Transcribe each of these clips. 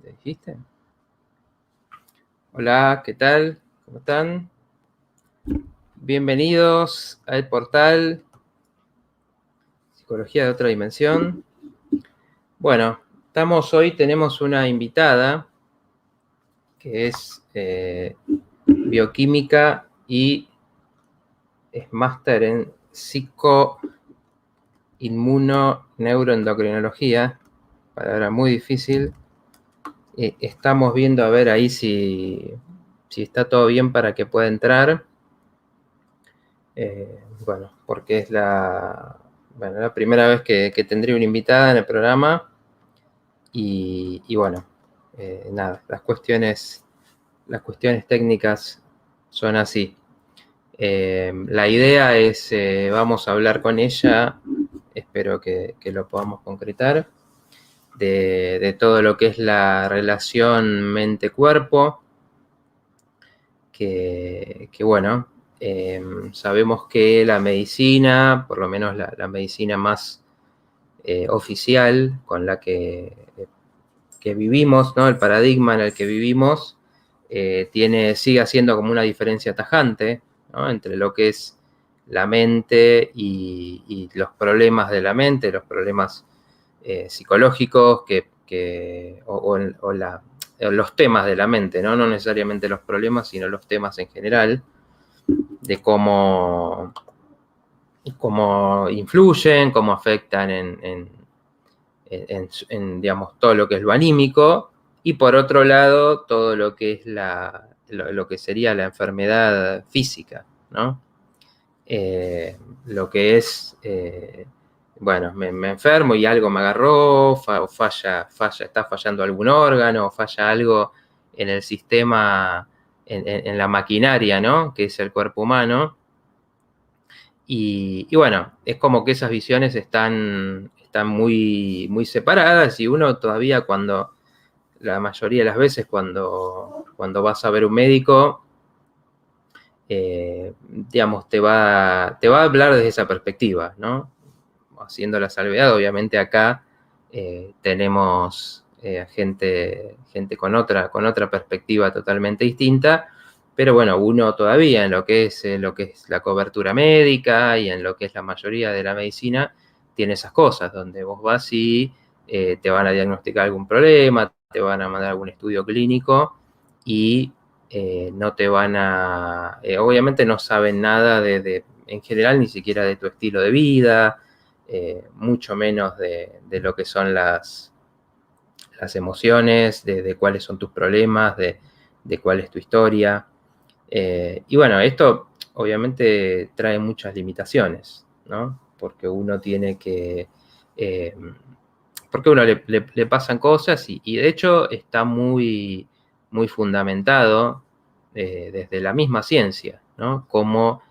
¿Le dijiste? Hola, ¿qué tal? ¿Cómo están? Bienvenidos al portal Psicología de otra dimensión. Bueno, tenemos una invitada que es bioquímica y es máster en psicoinmunoneuroendocrinología, palabra muy difícil. Estamos viendo a ver ahí si está todo bien para que pueda entrar. Bueno, porque es la primera vez que tendría una invitada en el programa. Y bueno, nada, las cuestiones técnicas son así. La idea es, vamos a hablar con ella, espero que lo podamos concretar, de todo lo que es la relación mente-cuerpo, que bueno, sabemos que la medicina, por lo menos la medicina más oficial con la que vivimos, ¿no? El paradigma en el que vivimos sigue haciendo como una diferencia tajante, ¿no? Entre lo que es la mente y los problemas de la mente, los problemas psicológicos o los temas de la mente, ¿no? No necesariamente los problemas, sino los temas en general, de cómo influyen, cómo afectan digamos, todo lo que es lo anímico, y por otro lado, todo lo que es lo que sería la enfermedad física, ¿no? Lo que es, bueno, me enfermo y algo me agarró, o está fallando algún órgano, o falla algo en el sistema, en la maquinaria, ¿no? Que es el cuerpo humano. Y bueno, es como que esas visiones están muy, muy separadas, y uno todavía la mayoría de las veces cuando vas a ver un médico, digamos, te va a hablar desde esa perspectiva, ¿no? Haciendo la salvedad, obviamente acá tenemos gente con otra perspectiva totalmente distinta, pero bueno, uno todavía en lo que es la cobertura médica y en lo que es la mayoría de la medicina, tiene esas cosas, donde vos vas y te van a diagnosticar algún problema, te van a mandar algún estudio clínico y no te van a... obviamente no saben nada en general, ni siquiera de tu estilo de vida, mucho menos de lo que son las emociones, de cuáles son tus problemas, de cuál es tu historia. Y bueno, esto obviamente trae muchas limitaciones, ¿no? Porque uno tiene que... porque a uno le pasan cosas y de hecho está muy, muy fundamentado desde la misma ciencia, ¿no? Cómo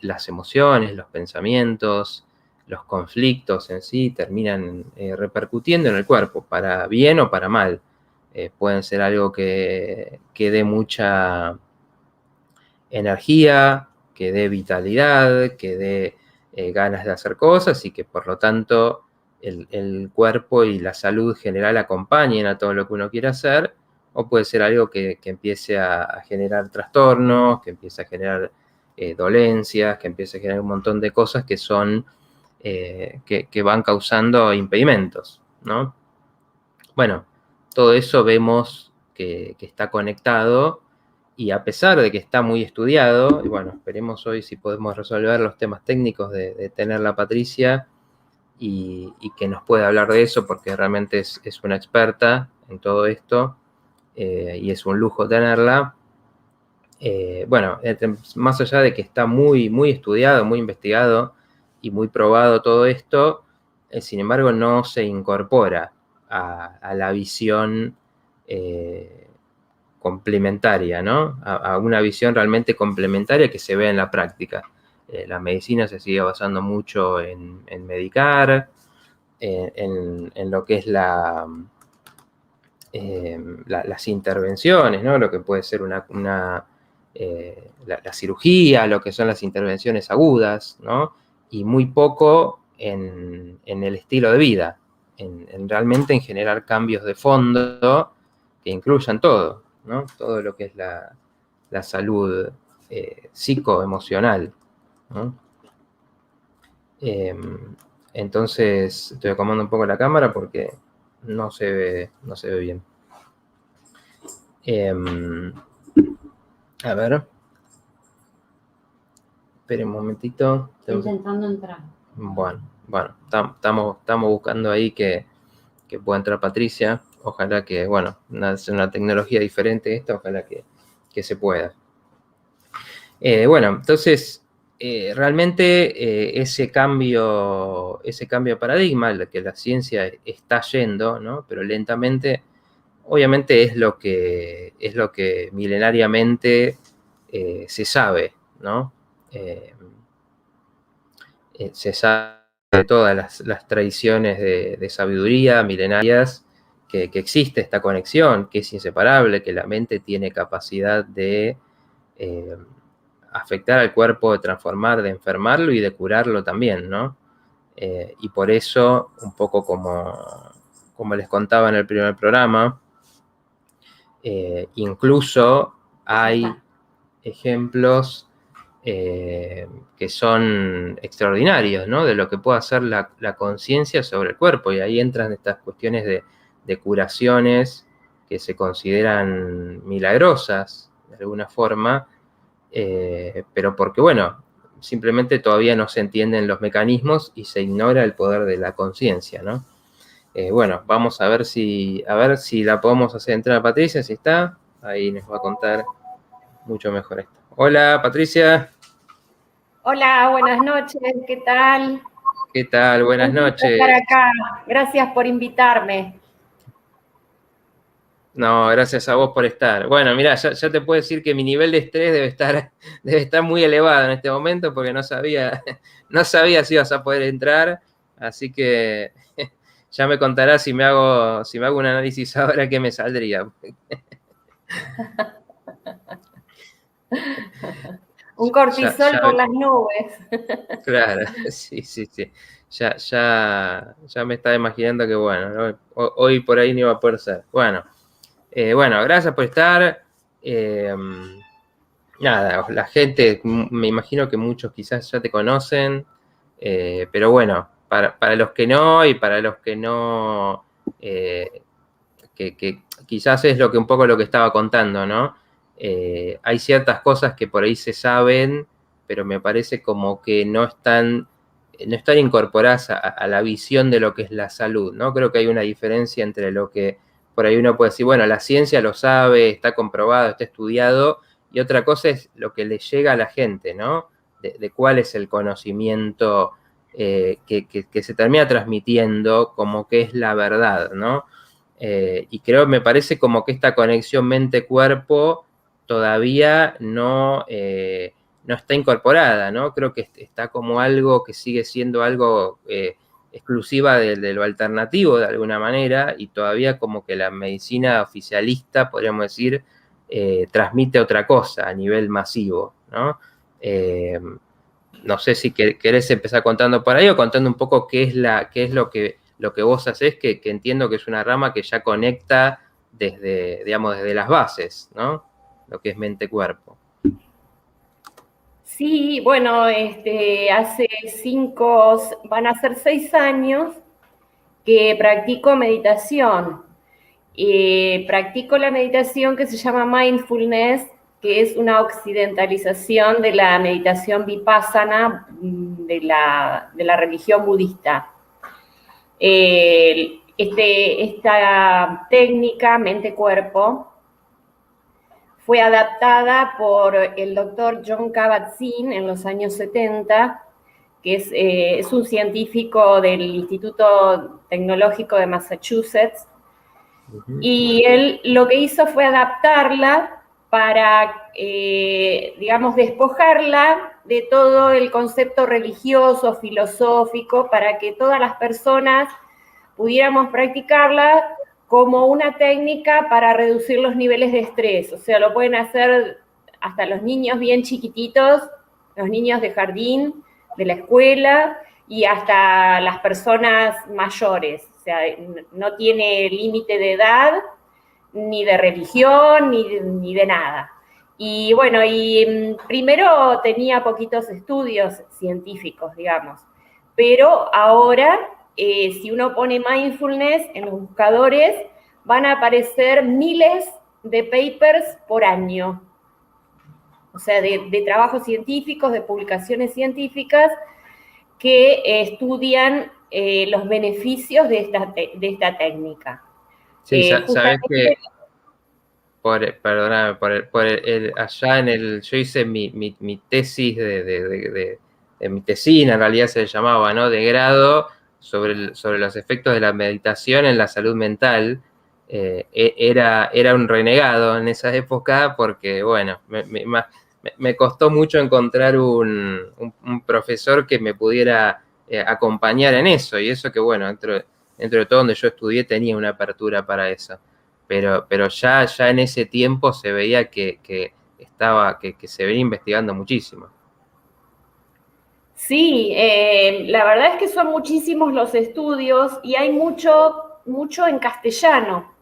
las emociones, los pensamientos, los conflictos en sí terminan repercutiendo en el cuerpo, para bien o para mal. Pueden ser algo que dé mucha energía, que dé vitalidad, que dé ganas de hacer cosas, y que por lo tanto el cuerpo y la salud general acompañen a todo lo que uno quiere hacer, o puede ser algo que empiece a generar trastornos, que empiece a generar dolencias, que empiece a generar un montón de cosas que son, que van causando impedimentos, ¿no? Bueno, todo eso vemos que está conectado, y a pesar de que está muy estudiado, y bueno, esperemos hoy si podemos resolver los temas técnicos de tenerla a Patricia y que nos pueda hablar de eso, porque realmente es una experta en todo esto, y es un lujo tenerla. Bueno, más allá de que está muy, muy estudiado, muy investigado y muy probado todo esto, sin embargo no se incorpora a la visión complementaria, ¿no? A una visión realmente complementaria que se ve en la práctica. La medicina se sigue basando mucho en medicar, en lo que es las intervenciones, ¿no? Lo que puede ser la cirugía, lo que son las intervenciones agudas, ¿no? Y muy poco en el estilo de vida, realmente en generar cambios de fondo que incluyan todo, ¿no? Todo lo que es la salud psicoemocional, ¿no? Entonces, estoy acomodando un poco la cámara porque no se ve bien. A ver. Esperen un momentito. Estoy intentando entrar. Bueno, estamos buscando ahí que pueda entrar Patricia. Ojalá que, bueno, es una tecnología diferente esta, ojalá que se pueda. Bueno, entonces, realmente ese cambio de paradigma, el que la ciencia está yendo, ¿no? Pero lentamente, obviamente es lo que milenariamente se sabe, ¿no? Se sabe de todas las tradiciones de sabiduría milenarias que existe esta conexión, que es inseparable, que la mente tiene capacidad de afectar al cuerpo, de transformar, de enfermarlo y de curarlo también, ¿no? Y por eso, un poco como les contaba en el primer programa, incluso hay ejemplos que son extraordinarios, ¿no? De lo que puede hacer la conciencia sobre el cuerpo. Y ahí entran estas cuestiones de curaciones que se consideran milagrosas, de alguna forma, pero porque, bueno, simplemente todavía no se entienden los mecanismos y se ignora el poder de la conciencia, ¿no? Bueno, vamos a ver si la podemos hacer entrar a Patricia, si está. Ahí nos va a contar mucho mejor esto. Hola, Patricia. Hola, buenas noches, ¿qué tal? ¿Qué tal? Buenas Un gusto noches. estar acá. Gracias por invitarme. No, gracias a vos por estar. Bueno, mira, ya te puedo decir que mi nivel de estrés debe estar muy elevado en este momento porque no sabía si ibas a poder entrar, así que ya me contarás si me hago un análisis ahora qué me saldría. Un cortisol por las nubes. Claro, sí. Ya me estaba imaginando que, bueno, ¿no? Hoy por ahí no iba a poder ser. Bueno, gracias por estar. Nada, la gente, me imagino que muchos quizás ya te conocen, pero bueno, para los que no y para los que no, que quizás es un poco lo que estaba contando, ¿no? Hay ciertas cosas que por ahí se saben, pero me parece como que no están incorporadas a la visión de lo que es la salud, ¿no? Creo que hay una diferencia entre lo que por ahí uno puede decir, bueno, la ciencia lo sabe, está comprobado, está estudiado, y otra cosa es lo que le llega a la gente, ¿no? De cuál es el conocimiento que se termina transmitiendo como que es la verdad, ¿no? Y me parece como que esta conexión mente-cuerpo todavía no está incorporada, ¿no? Creo que está como algo que sigue siendo algo exclusiva de lo alternativo de alguna manera, y todavía como que la medicina oficialista, podríamos decir, transmite otra cosa a nivel masivo, ¿no? No sé si querés empezar contando por ahí o contando un poco qué es lo que vos hacés, que entiendo que es una rama que ya conecta desde las bases, ¿no? Lo que es mente-cuerpo. Sí, bueno, van a ser 6 años que practico meditación. Practico la meditación que se llama mindfulness, que es una occidentalización de la meditación vipassana de la religión budista. Esta técnica, mente-cuerpo, fue adaptada por el doctor John Kabat-Zinn en los años 70, que es un científico del Instituto Tecnológico de Massachusetts, y él lo que hizo fue adaptarla para, digamos, despojarla de todo el concepto religioso, filosófico, para que todas las personas pudiéramos practicarla como una técnica para reducir los niveles de estrés. O sea, lo pueden hacer hasta los niños bien chiquititos, los niños de jardín, de la escuela, y hasta las personas mayores. O sea, no tiene límite de edad ni de religión, ni de nada. Y bueno, primero tenía poquitos estudios científicos, digamos, pero ahora, si uno pone mindfulness en los buscadores, van a aparecer miles de papers por año. O sea, de trabajos científicos, de publicaciones científicas que estudian los beneficios de esta técnica. Sí, sabes que, perdóname, allá yo hice mi tesis de mi tesina, en realidad se llamaba, ¿no? De grado, sobre los efectos de la meditación en la salud mental. Era un renegado en esa época porque, bueno, me costó mucho encontrar un profesor que me pudiera acompañar en eso, y eso que, bueno, dentro de todo donde yo estudié tenía una apertura para eso. Pero ya en ese tiempo se veía que se venía investigando muchísimo. Sí, la verdad es que son muchísimos los estudios y hay mucho en castellano,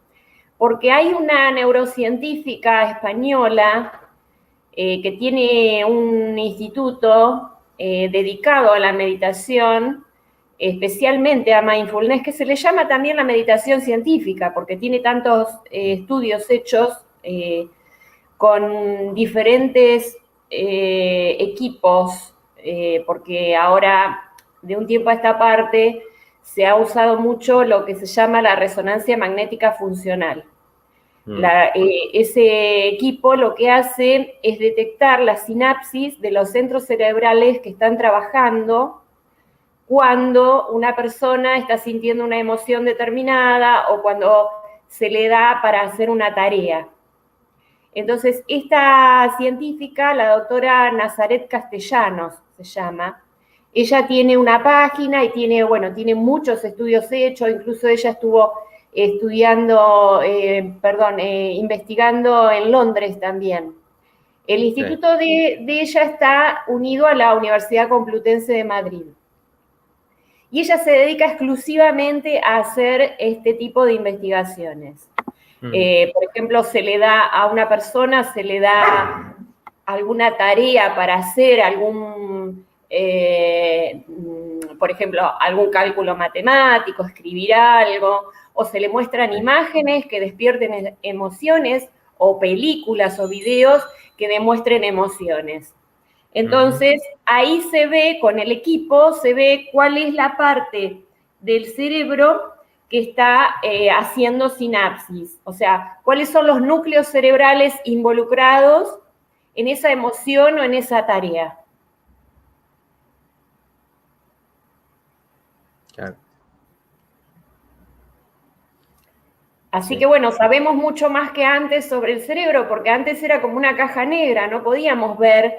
porque hay una neurocientífica española que tiene un instituto dedicado a la meditación, especialmente a mindfulness, que se le llama también la meditación científica, porque tiene tantos estudios hechos con diferentes equipos, porque ahora, de un tiempo a esta parte, se ha usado mucho lo que se llama la resonancia magnética funcional. Ese equipo lo que hace es detectar la sinapsis de los centros cerebrales que están trabajando cuando una persona está sintiendo una emoción determinada o cuando se le da para hacer una tarea. Entonces, esta científica, la doctora Nazaret Castellanos se llama, ella tiene una página y tiene muchos estudios hechos, incluso ella estuvo investigando en Londres también. El instituto de ella está unido a la Universidad Complutense de Madrid. Y ella se dedica exclusivamente a hacer este tipo de investigaciones. Por ejemplo, a una persona se le da alguna tarea para hacer por ejemplo, algún cálculo matemático, escribir algo, o se le muestran imágenes que despierten emociones, o películas o videos que demuestren emociones. Entonces, ahí se ve, con el equipo, se ve cuál es la parte del cerebro que está haciendo sinapsis, o sea, cuáles son los núcleos cerebrales involucrados en esa emoción o en esa tarea. Claro. Así que bueno, sabemos mucho más que antes sobre el cerebro, porque antes era como una caja negra, no podíamos ver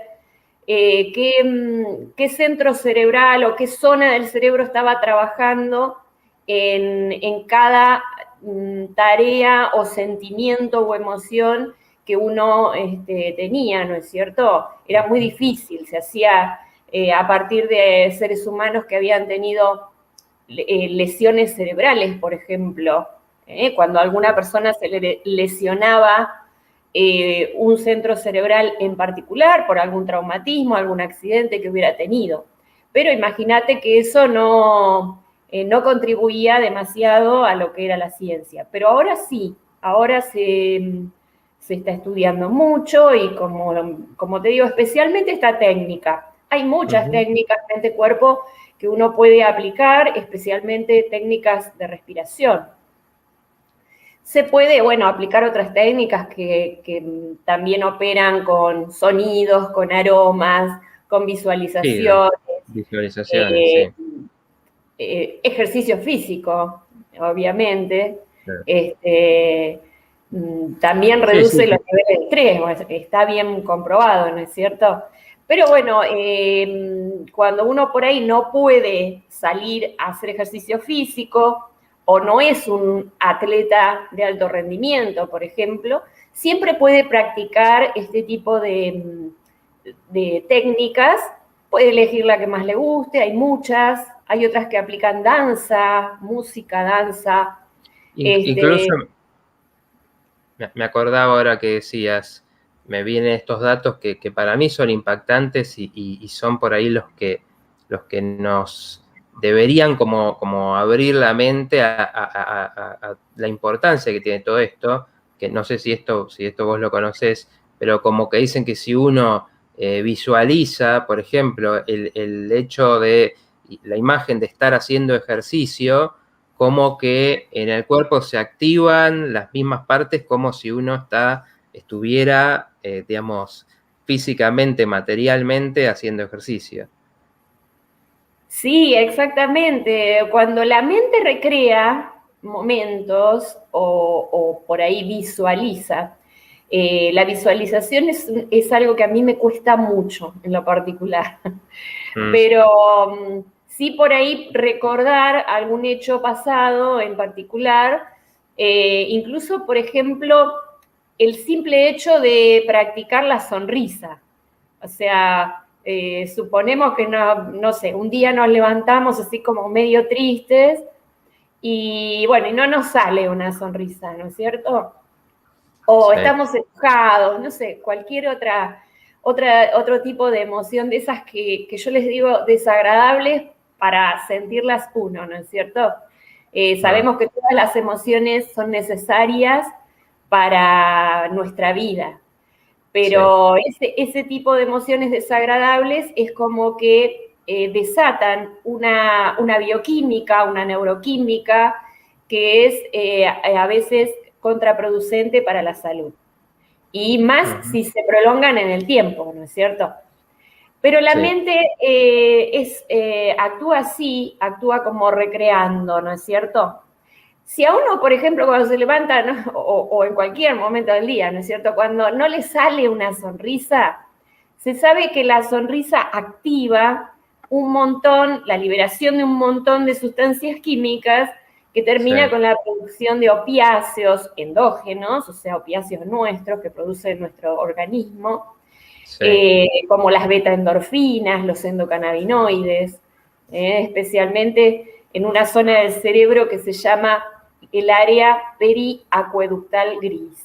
qué centro cerebral o qué zona del cerebro estaba trabajando en cada tarea o sentimiento o emoción que uno tenía, ¿no es cierto? Era muy difícil, se hacía a partir de seres humanos que habían tenido lesiones cerebrales, por ejemplo. Cuando a alguna persona se le lesionaba un centro cerebral en particular por algún traumatismo, algún accidente que hubiera tenido. Pero imagínate que eso no contribuía demasiado a lo que era la ciencia. Pero ahora sí, ahora se está estudiando mucho y como te digo, especialmente esta técnica. Hay muchas técnicas mente-cuerpo que uno puede aplicar, especialmente técnicas de respiración. Se puede, aplicar otras técnicas que también operan con sonidos, con aromas, con visualizaciones. Sí, visualizaciones, ejercicio físico, obviamente. Sí. También reduce los niveles de estrés, está bien comprobado, ¿no es cierto? Pero bueno, cuando uno por ahí no puede salir a hacer ejercicio físico, o no es un atleta de alto rendimiento, por ejemplo, siempre puede practicar este tipo de técnicas, puede elegir la que más le guste, hay muchas, hay otras que aplican danza, música, danza. Incluso Me acordaba ahora que decías, me vienen estos datos que para mí son impactantes y son por ahí los que nos deberían como abrir la mente a la importancia que tiene todo esto, que no sé si esto vos lo conocés, pero como que dicen que si uno visualiza, por ejemplo, el hecho de la imagen de estar haciendo ejercicio, como que en el cuerpo se activan las mismas partes como si uno estuviera, digamos, físicamente, materialmente haciendo ejercicio. Sí, exactamente. Cuando la mente recrea momentos o por ahí visualiza, la visualización es algo que a mí me cuesta mucho en lo particular, Mm, pero sí por ahí recordar algún hecho pasado en particular, incluso, por ejemplo, el simple hecho de practicar la sonrisa. O sea, suponemos que no sé, un día nos levantamos así como medio tristes y bueno, y no nos sale una sonrisa, ¿no es cierto? O sí. estamos enojados, no sé, cualquier otro tipo de emoción de esas que yo les digo desagradables para sentirlas uno, ¿no es cierto? Ah, Sabemos que todas las emociones son necesarias para nuestra vida, sí. pero ese tipo de emociones desagradables es como que desatan una bioquímica, una neuroquímica, que es a veces contraproducente para la salud. Y más Ujú, si se prolongan en el tiempo, ¿no es cierto? Pero la sí, mente actúa así, actúa como recreando, ¿no es cierto? Si a uno, por ejemplo, cuando se levanta, ¿no? o en cualquier momento del día, ¿no es cierto? Cuando no le sale una sonrisa, se sabe que la sonrisa activa un montón, la liberación de un montón de sustancias químicas que sí, termina con la producción de opiáceos endógenos, o sea, opiáceos nuestros que produce nuestro organismo, sí. como las beta-endorfinas, los endocannabinoides, especialmente en una zona del cerebro que se llama el área periacueductal gris.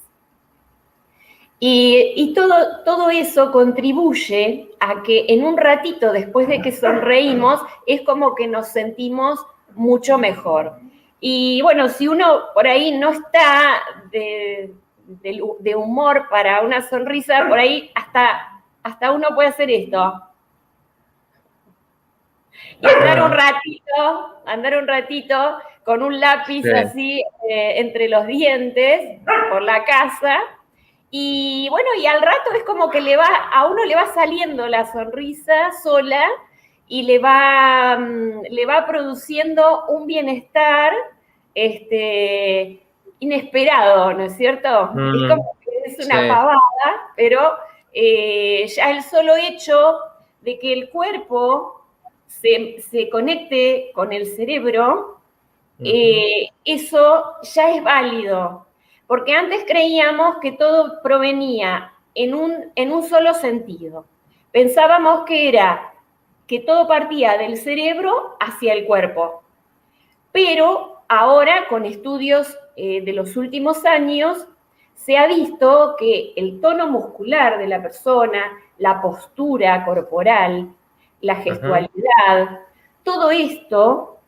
Y todo eso contribuye a que en un ratito después de que sonreímos es como que nos sentimos mucho mejor. Y bueno, si uno por ahí no está de humor para una sonrisa, por ahí hasta uno puede hacer esto. Y Ah, andar un ratito con un lápiz sí. así entre los dientes por la casa. Y bueno, y al rato es como que a uno le va saliendo la sonrisa sola y le va produciendo un bienestar inesperado, ¿no es cierto? Es como Mm, que es sí, una pavada, pero ya el solo hecho de que el cuerpo se conecte con el cerebro, ujú, eso ya es válido, porque antes creíamos que todo provenía en un solo sentido. Pensábamos que era que todo partía del cerebro hacia el cuerpo, pero ahora con estudios de los últimos años se ha visto que el tono muscular de la persona, la postura corporal, la ujú, gestualidad, todo esto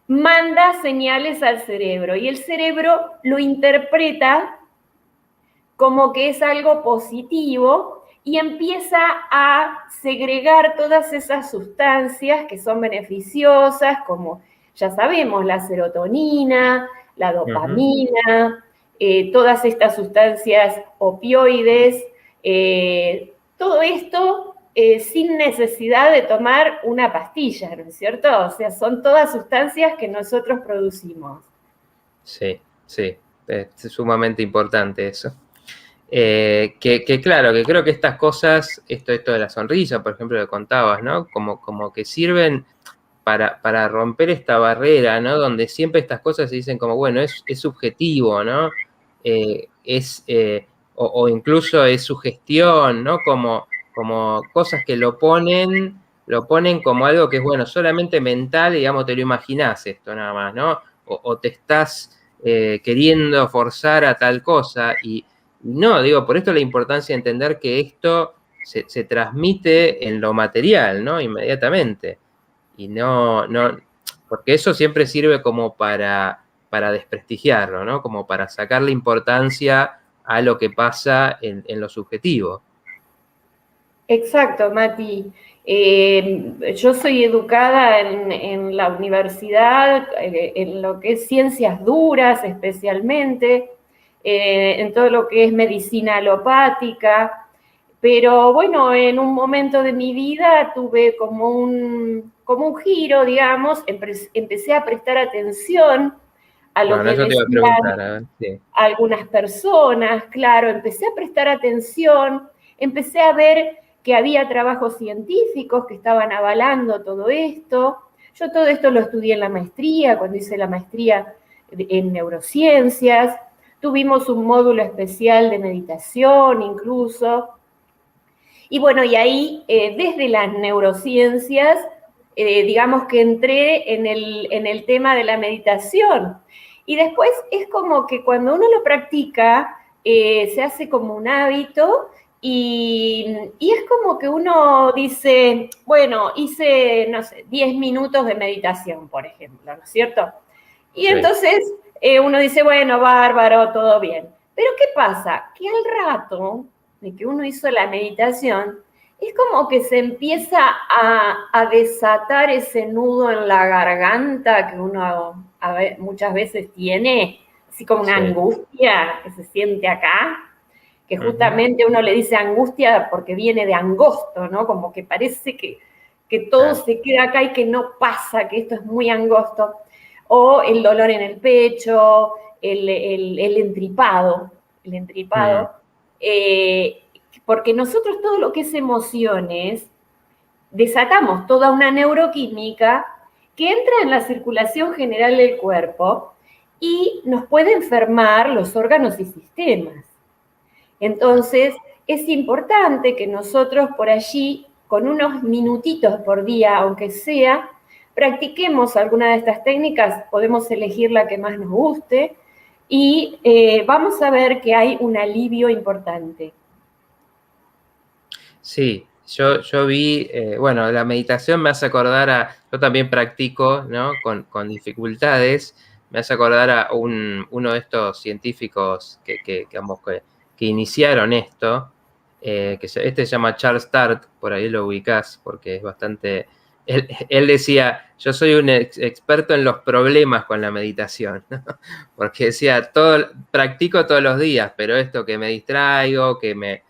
manda señales al cerebro y el cerebro lo interpreta como que es algo positivo y empieza a segregar todas esas sustancias que son beneficiosas, como ya sabemos, la serotonina, la ujú. dopamina, todas estas sustancias opioides, todo esto sin necesidad de tomar una pastilla, ¿no es cierto? O sea, son todas sustancias que nosotros producimos. Sí, sí. Es sumamente importante eso. Que claro, que creo que estas cosas, esto de la sonrisa, por ejemplo, que contabas, ¿no? Como que sirven para romper esta barrera, ¿no? Donde siempre estas cosas se dicen como, bueno, es subjetivo, ¿no? O incluso es sugestión, ¿no? Como cosas que lo ponen como algo que es, bueno, solamente mental, digamos, te lo imaginás esto nada más, ¿no? O te estás queriendo forzar a tal cosa. Y no, digo, por esto la importancia de entender que esto se transmite en lo material, ¿no? Inmediatamente. Y no, porque eso siempre sirve como para desprestigiarlo, ¿no? Como para sacarle importancia a lo que pasa en lo subjetivo. Exacto, Mati. Yo soy educada en la universidad, en lo que es ciencias duras especialmente, en todo lo que es medicina alopática, pero bueno, en un momento de mi vida tuve como un giro, digamos, empecé a prestar atención a lo Bueno, que eso te iba a decían preguntar, a ver, sí. algunas personas, claro, empecé a prestar atención, empecé a ver que había trabajos científicos que estaban avalando todo esto. Yo todo esto lo estudié en la maestría, cuando hice la maestría en neurociencias. Tuvimos un módulo especial de meditación incluso. Y bueno, y ahí desde las neurociencias, digamos que entré en el tema de la meditación. Y después es como que cuando uno lo practica, se hace como un hábito y es como que uno dice, bueno, hice, no sé, 10 minutos de meditación, por ejemplo, ¿no es cierto? Y Sí. entonces uno dice, bueno, bárbaro, todo bien. Pero ¿qué pasa? Que al rato de que uno hizo la meditación, es como que se empieza a desatar ese nudo en la garganta que uno muchas veces tiene, así como una Sí. angustia que se siente acá, que Ujú. justamente uno le dice angustia porque viene de angosto, ¿no? Como que parece que todo Claro. se queda acá y que no pasa, que esto es muy angosto. O el dolor en el pecho, el entripado, el Mm. entripado. Porque nosotros todo lo que es emociones, desatamos toda una neuroquímica que entra en la circulación general del cuerpo y nos puede enfermar los órganos y sistemas. Entonces, es importante que nosotros por allí, con unos minutitos por día, aunque sea, practiquemos alguna de estas técnicas, podemos elegir la que más nos guste y vamos a ver que hay un alivio importante. Sí, yo vi, bueno, la meditación me hace acordar yo también practico, ¿no? Con dificultades, me hace acordar a uno de estos científicos que iniciaron esto, este se llama Charles Tart, por ahí lo ubicás, porque es bastante, él decía, yo soy un experto en los problemas con la meditación, ¿no? Porque decía, practico todos los días, pero esto que me distraigo, que me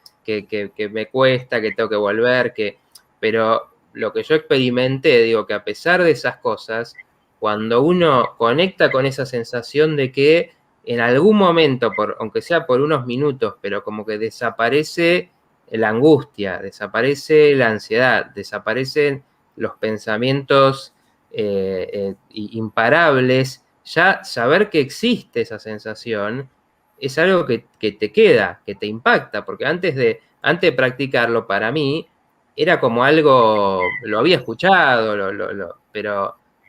cuesta, que tengo que volver, pero lo que yo experimenté, digo que a pesar de esas cosas, cuando uno conecta con esa sensación de que en algún momento, aunque sea por unos minutos, pero como que desaparece la angustia, desaparece la ansiedad, desaparecen los pensamientos imparables, ya saber que existe esa sensación es algo que te queda, que te impacta, porque antes de practicarlo, para mí, era como algo, lo había escuchado,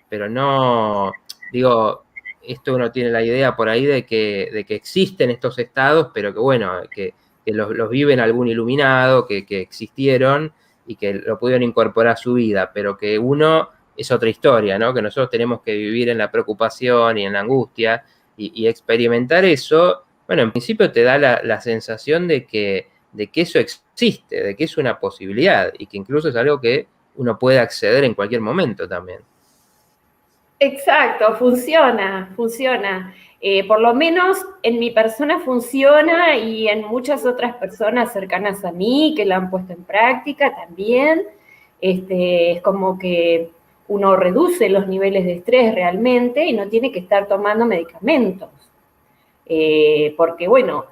pero no, digo, esto uno tiene la idea por ahí de que existen estos estados, pero que bueno, que los viven algún iluminado, que existieron y que lo pudieron incorporar a su vida, pero que uno es otra historia, ¿no? Que nosotros tenemos que vivir en la preocupación y en la angustia y experimentar eso, bueno, en principio te da la sensación de que eso existe, de que es una posibilidad y que incluso es algo que uno puede acceder en cualquier momento también. Exacto, funciona, funciona. Por lo menos en mi persona funciona y en muchas otras personas cercanas a mí que lo han puesto en práctica también. Es como que uno reduce los niveles de estrés realmente y no tiene que estar tomando medicamentos. Porque bueno,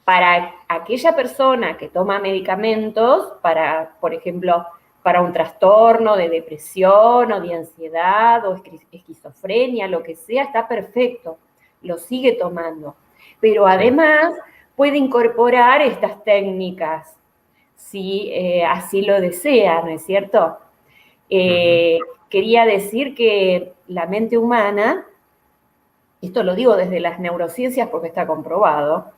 para aquella persona que toma medicamentos, para, por ejemplo, para un trastorno de depresión o de ansiedad o esquizofrenia, lo que sea, está perfecto, lo sigue tomando. Pero Sí. además puede incorporar estas técnicas si así lo desea, ¿no es cierto? Ujú. Quería decir que la mente humana esto lo digo desde las neurociencias porque está comprobado,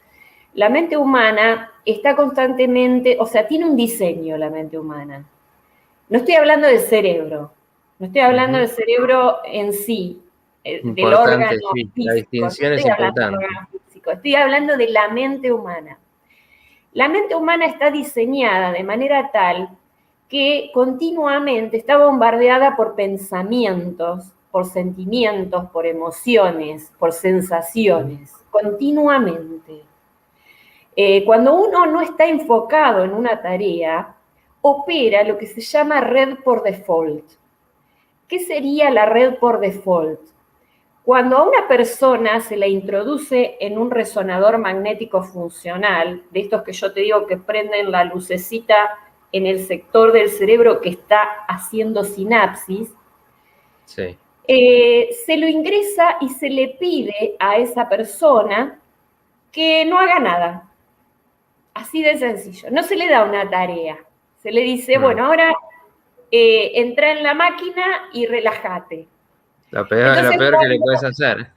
la mente humana está constantemente, o sea, tiene un diseño la mente humana. No estoy hablando del cerebro, no estoy hablando del cerebro en sí, del Importante, órgano sí, la físico, no distinción es estoy hablando del importante. órgano físico, estoy hablando de la mente humana. La mente humana está diseñada de manera tal que continuamente está bombardeada por pensamientos, por sentimientos, por emociones, por sensaciones, continuamente. Cuando uno no está enfocado en una tarea, opera lo que se llama red por default. ¿Qué sería la red por default? Cuando a una persona se la introduce en un resonador magnético funcional, de estos que yo te digo que prenden la lucecita en el sector del cerebro que está haciendo sinapsis, Sí. Se lo ingresa y se le pide a esa persona que no haga nada. Así de sencillo. No se le da una tarea. Se le dice, bueno, ahora entra en la máquina y relájate. Lo Entonces, peor que le puedes hacer.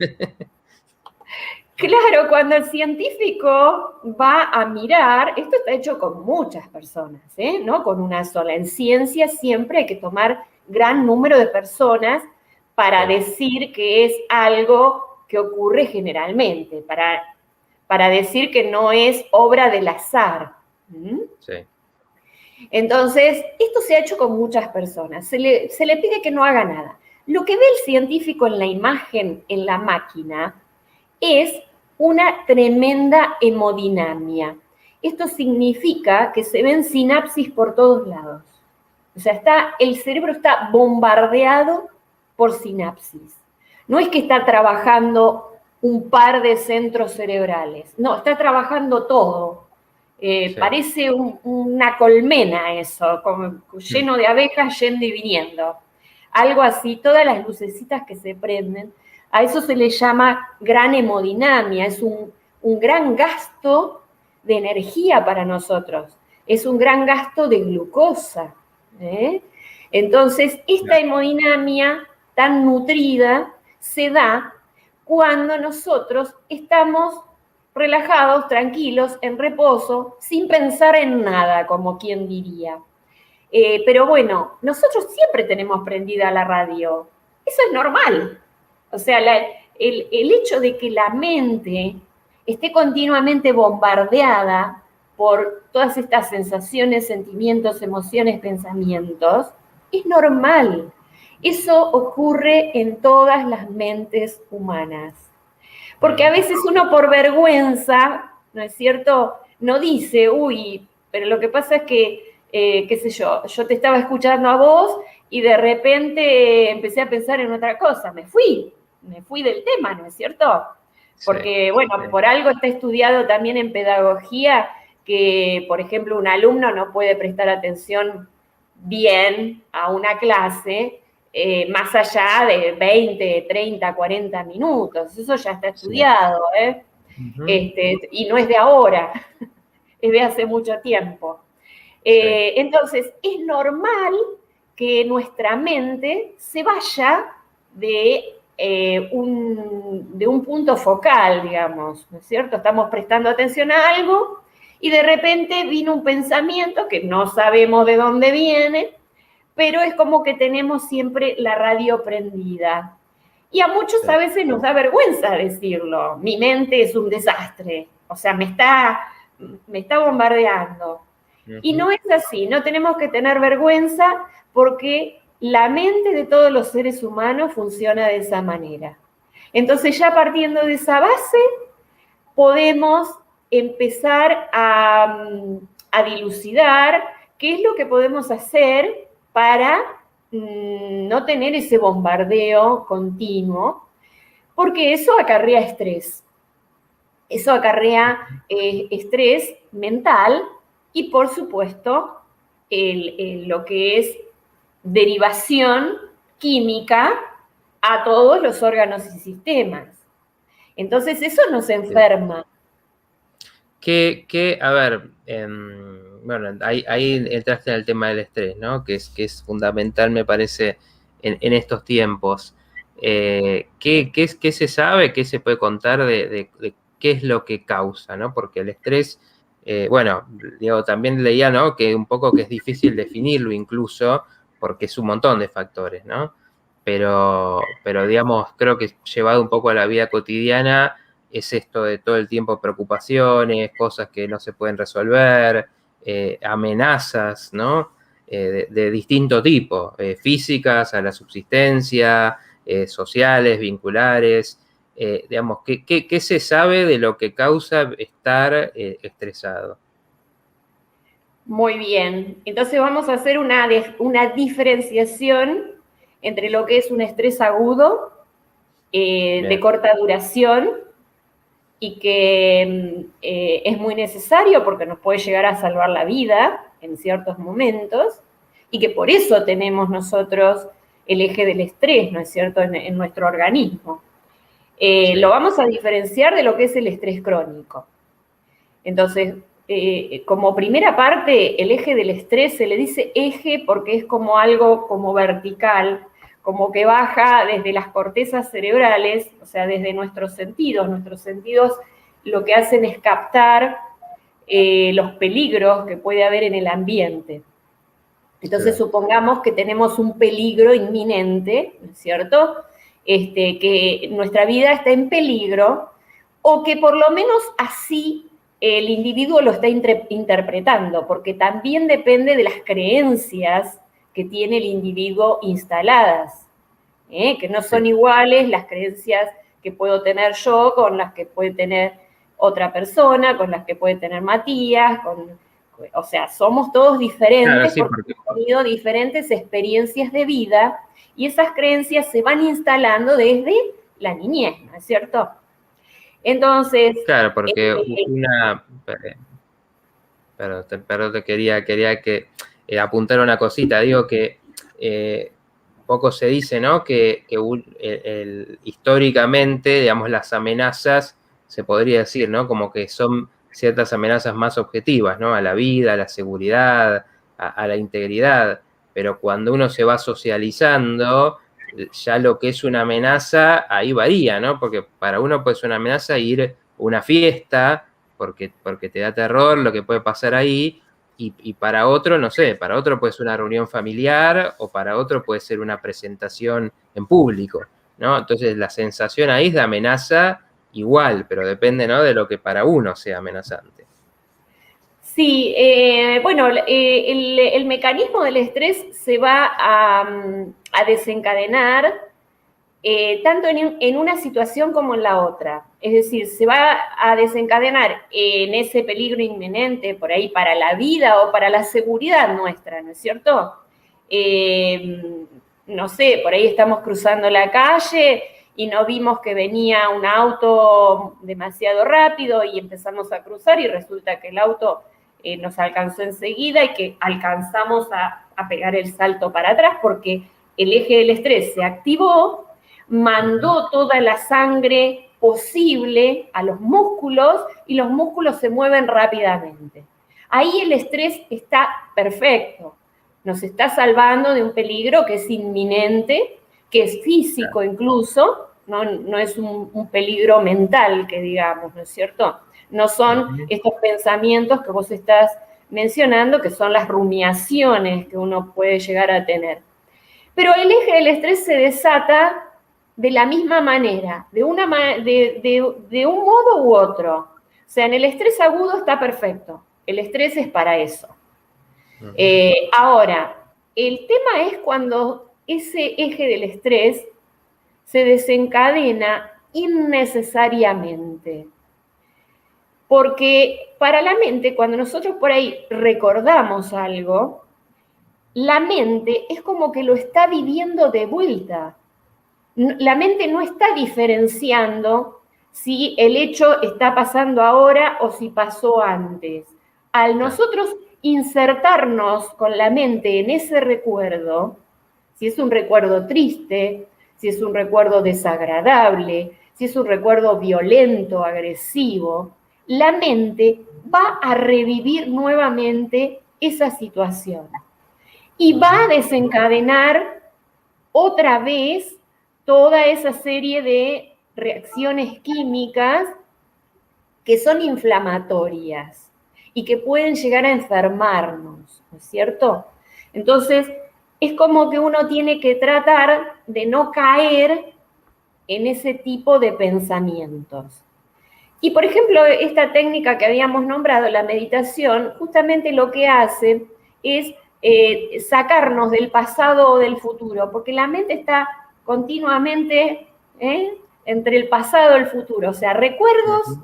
claro, cuando el científico va a mirar, esto está hecho con muchas personas, no con una sola. En ciencia siempre hay que tomar gran número de personas para decir que es algo que ocurre generalmente, para decir que no es obra del azar. Sí. Entonces, esto se ha hecho con muchas personas. Se le pide que no haga nada. Lo que ve el científico en la imagen, en la máquina, es una tremenda hemodinamia. Esto significa que se ven sinapsis por todos lados. O sea, el cerebro está bombardeado por sinapsis. No es que está trabajando un par de centros cerebrales, no, está trabajando todo. Sí. Parece una colmena eso, como lleno de abejas yendo y viniendo. Algo así, todas las lucecitas que se prenden, a eso se le llama gran hemodinamia, es un gran gasto de energía para nosotros, es un gran gasto de glucosa. Entonces, esta hemodinamia tan nutrida se da cuando nosotros estamos relajados, tranquilos, en reposo, sin pensar en nada, como quien diría. Pero bueno, nosotros siempre tenemos prendida la radio. Eso es normal. O sea, el hecho de que la mente esté continuamente bombardeada por todas estas sensaciones, sentimientos, emociones, pensamientos, es normal. Eso ocurre en todas las mentes humanas. Porque a veces uno por vergüenza, ¿no es cierto?, no dice, uy, pero lo que pasa es que, qué sé yo te estaba escuchando a vos y de repente empecé a pensar en otra cosa, me fui del tema, ¿no es cierto? Porque, bueno, por algo está estudiado también en pedagogía que, por ejemplo, un alumno no puede prestar atención bien a una clase más allá de 20, 30, 40 minutos. Eso ya está estudiado, y no es de ahora, es de hace mucho tiempo. Entonces, es normal que nuestra mente se vaya de un punto focal, digamos, ¿no es cierto? Estamos prestando atención a algo y de repente vino un pensamiento que no sabemos de dónde viene, pero es como que tenemos siempre la radio prendida. Y a muchos a veces nos da vergüenza decirlo. Mi mente es un desastre, o sea, me está bombardeando. Y no es así, no tenemos que tener vergüenza porque la mente de todos los seres humanos funciona de esa manera. Entonces, ya partiendo de esa base, podemos empezar a dilucidar qué es lo que podemos hacer para no tener ese bombardeo continuo, porque eso acarrea estrés. Eso acarrea estrés mental y, por supuesto, lo que es derivación química a todos los órganos y sistemas. Entonces, eso nos enferma. A ver, bueno, ahí entraste en el tema del estrés, ¿no? Que es fundamental, me parece, en estos tiempos. ¿Qué se sabe, qué se puede contar de qué es lo que causa, ¿no? Porque el estrés, bueno, digo, también leía, ¿no? Que un poco que es difícil definirlo incluso, porque es un montón de factores, ¿no? Pero digamos, creo que llevado un poco a la vida cotidiana, es esto de todo el tiempo preocupaciones, cosas que no se pueden resolver, amenazas, ¿no? De distinto tipo, físicas a la subsistencia, sociales, vinculares. Digamos, ¿qué se sabe de lo que causa estar estresado? Muy bien. Entonces vamos a hacer una diferenciación entre lo que es un estrés agudo, de corta duración, y que es muy necesario porque nos puede llegar a salvar la vida en ciertos momentos, y que por eso tenemos nosotros el eje del estrés, ¿no es cierto?, en nuestro organismo. Sí. Lo vamos a diferenciar de lo que es el estrés crónico. Entonces, como primera parte, el eje del estrés se le dice eje porque es como algo como vertical, como que baja desde las cortezas cerebrales, o sea, desde nuestros sentidos. Nuestros sentidos lo que hacen es captar los peligros que puede haber en el ambiente. Entonces, sí, supongamos que tenemos un peligro inminente, ¿no es cierto?, que nuestra vida está en peligro, o que por lo menos así el individuo lo está interpretando, porque también depende de las creencias que tiene el individuo instaladas, que no son iguales las creencias que puedo tener yo con las que puede tener otra persona, con las que puede tener Matías, o sea, somos todos diferentes, claro, sí, porque hemos tenido diferentes experiencias de vida, y esas creencias se van instalando desde la niñez, ¿no es cierto? Entonces... Claro, porque Perdón, te quería que apuntara una cosita. Digo que poco se dice, ¿no? Que históricamente, digamos, las amenazas, se podría decir, ¿no? Como que son ciertas amenazas más objetivas, ¿no? A la vida, a la seguridad, a la integridad. Pero cuando uno se va socializando, ya lo que es una amenaza, ahí varía, ¿no? Porque para uno puede ser una amenaza ir a una fiesta, porque te da terror lo que puede pasar ahí, y para otro, no sé, para otro puede ser una reunión familiar, o para otro puede ser una presentación en público, ¿no? Entonces la sensación ahí es de amenaza igual, pero depende, ¿no?, de lo que para uno sea amenazante. Sí, bueno, el mecanismo del estrés se va a desencadenar tanto en una situación como en la otra. Es decir, se va a desencadenar en ese peligro inminente, por ahí para la vida o para la seguridad nuestra, ¿no es cierto? No sé, por ahí estamos cruzando la calle y no vimos que venía un auto demasiado rápido y empezamos a cruzar y resulta que el auto nos alcanzó enseguida y que alcanzamos a pegar el salto para atrás porque el eje del estrés se activó, mandó toda la sangre posible a los músculos y los músculos se mueven rápidamente. Ahí el estrés está perfecto, nos está salvando de un peligro que es inminente, que es físico incluso, no es un peligro mental que digamos, ¿no es cierto? No son estos pensamientos que vos estás mencionando, que son las rumiaciones que uno puede llegar a tener. Pero el eje del estrés se desata de la misma manera, de un modo u otro. O sea, en el estrés agudo está perfecto. El estrés es para eso. Ahora, el tema es cuando ese eje del estrés se desencadena innecesariamente. Porque para la mente, cuando nosotros por ahí recordamos algo, la mente es como que lo está viviendo de vuelta. La mente no está diferenciando si el hecho está pasando ahora o si pasó antes. Al nosotros insertarnos con la mente en ese recuerdo, si es un recuerdo triste, si es un recuerdo desagradable, si es un recuerdo violento, agresivo, la mente va a revivir nuevamente esa situación y va a desencadenar otra vez toda esa serie de reacciones químicas que son inflamatorias y que pueden llegar a enfermarnos, ¿no es cierto? Entonces, es como que uno tiene que tratar de no caer en ese tipo de pensamientos. Y, por ejemplo, esta técnica que habíamos nombrado, la meditación, justamente lo que hace es sacarnos del pasado o del futuro, porque la mente está continuamente entre el pasado y el futuro, o sea, recuerdos,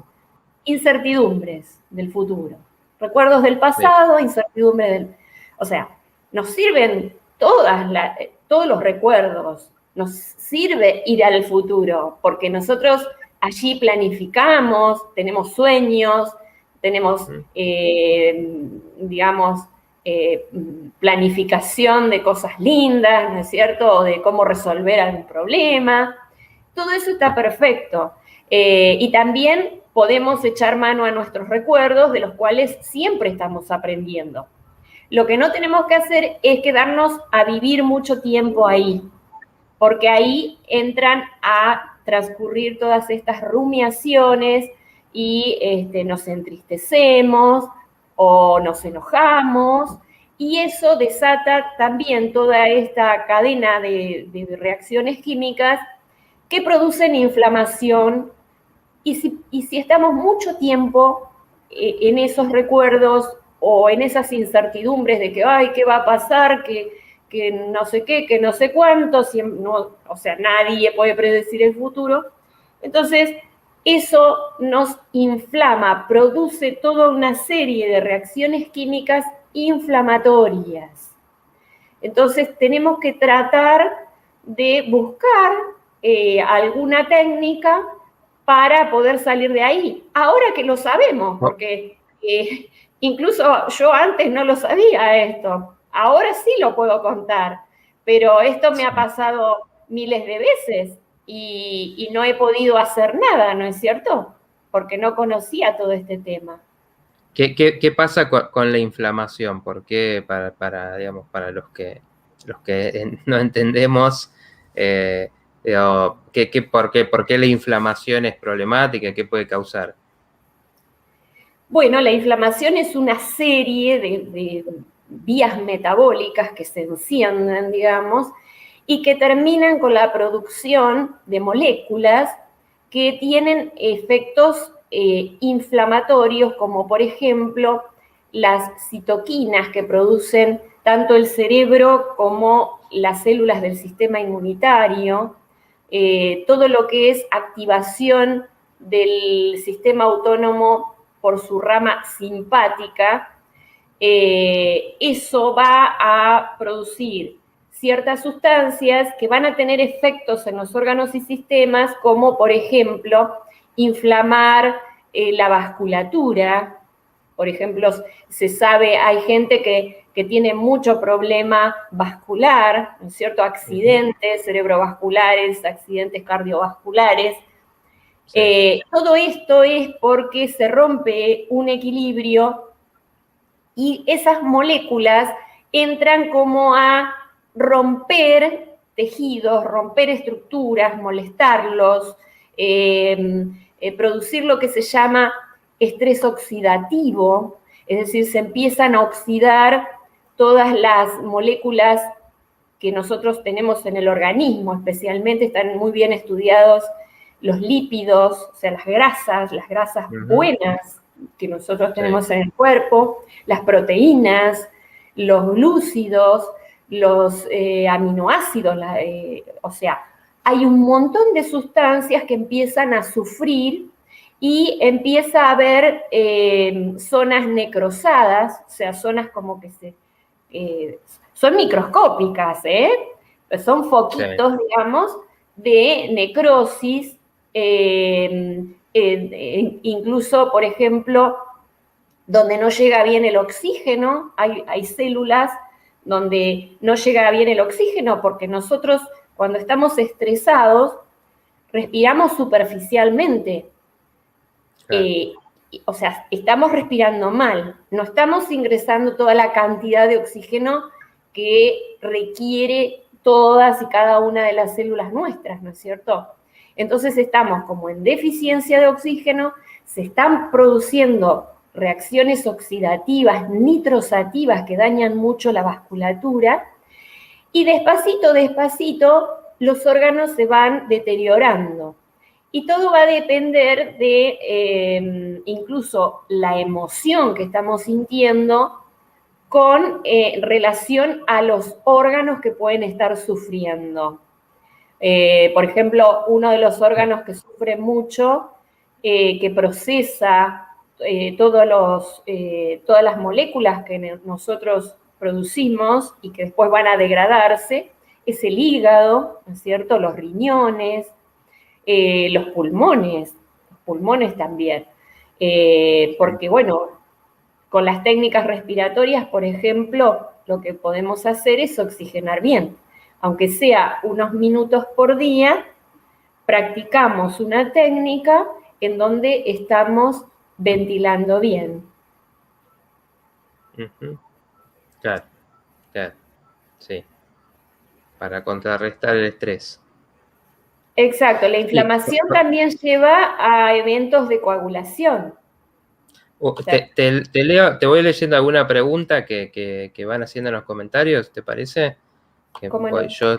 incertidumbres del futuro. Recuerdos del Sí. pasado, incertidumbre del... O sea, nos sirven todos los recuerdos, nos sirve ir al futuro, porque nosotros allí planificamos, tenemos sueños, tenemos, digamos, planificación de cosas lindas, ¿no es cierto? O de cómo resolver algún problema. Todo eso está perfecto. Y también podemos echar mano a nuestros recuerdos, de los cuales siempre estamos aprendiendo. Lo que no tenemos que hacer es quedarnos a vivir mucho tiempo ahí, porque ahí entran a transcurrir todas estas rumiaciones y nos entristecemos o nos enojamos, y eso desata también toda esta cadena de reacciones químicas que producen inflamación, y si estamos mucho tiempo en esos recuerdos o en esas incertidumbres de que, ay, ¿qué va a pasar? Que no sé qué, que no sé cuánto, no, o sea, nadie puede predecir el futuro. Entonces, eso nos inflama, produce toda una serie de reacciones químicas inflamatorias. Entonces, tenemos que tratar de buscar alguna técnica para poder salir de ahí. Ahora que lo sabemos, porque incluso yo antes no lo sabía esto, ahora sí lo puedo contar, pero esto me ha pasado miles de veces y no he podido hacer nada, ¿no es cierto? Porque no conocía todo este tema. ¿Qué pasa con la inflamación? ¿Por qué digamos, para los que no entendemos, digo, por qué la inflamación es problemática? ¿Qué puede causar? Bueno, la inflamación es una serie de vías metabólicas que se encienden, digamos, y que terminan con la producción de moléculas que tienen efectos inflamatorios, como por ejemplo las citoquinas que producen tanto el cerebro como las células del sistema inmunitario, todo lo que es activación del sistema autónomo por su rama simpática, eso va a producir ciertas sustancias que van a tener efectos en los órganos y sistemas, como por ejemplo inflamar la vasculatura. Por ejemplo, se sabe, hay gente que tiene mucho problema vascular, ¿no es cierto? Accidentes cerebrovasculares, accidentes cardiovasculares. Sí. Todo esto es porque se rompe un equilibrio y esas moléculas entran como a romper tejidos, romper estructuras, molestarlos, producir lo que se llama estrés oxidativo, es decir, se empiezan a oxidar todas las moléculas que nosotros tenemos en el organismo, especialmente están muy bien estudiados los lípidos, o sea, las grasas buenas que nosotros tenemos en el cuerpo, las proteínas, los glúcidos, los aminoácidos, o sea, hay un montón de sustancias que empiezan a sufrir y empieza a haber zonas necrosadas, o sea, zonas como que son microscópicas, son foquitos, digamos, de necrosis, incluso, por ejemplo, donde no llega bien el oxígeno, hay células donde no llega bien el oxígeno, porque nosotros cuando estamos estresados respiramos superficialmente. Claro. O sea, estamos respirando mal, no estamos ingresando toda la cantidad de oxígeno que requiere todas y cada una de las células nuestras, ¿no es cierto? Entonces estamos como en deficiencia de oxígeno, se están produciendo reacciones oxidativas, nitrosativas que dañan mucho la vasculatura, y despacito, despacito, los órganos se van deteriorando. Y todo va a depender de incluso la emoción que estamos sintiendo con relación a los órganos que pueden estar sufriendo. Por ejemplo, uno de los órganos que sufre mucho, que procesa todas las moléculas que nosotros producimos y que después van a degradarse, es el hígado, ¿no es cierto? Los riñones, los pulmones también. Porque, bueno, con las técnicas respiratorias, por ejemplo, lo que podemos hacer es oxigenar bien. Aunque sea unos minutos por día, practicamos una técnica en donde estamos ventilando bien. Claro, claro, sí. Para contrarrestar el estrés. Exacto, la inflamación también lleva a eventos de coagulación. Te voy leyendo alguna pregunta que van haciendo en los comentarios, ¿te parece? ¿Cómo no? Yo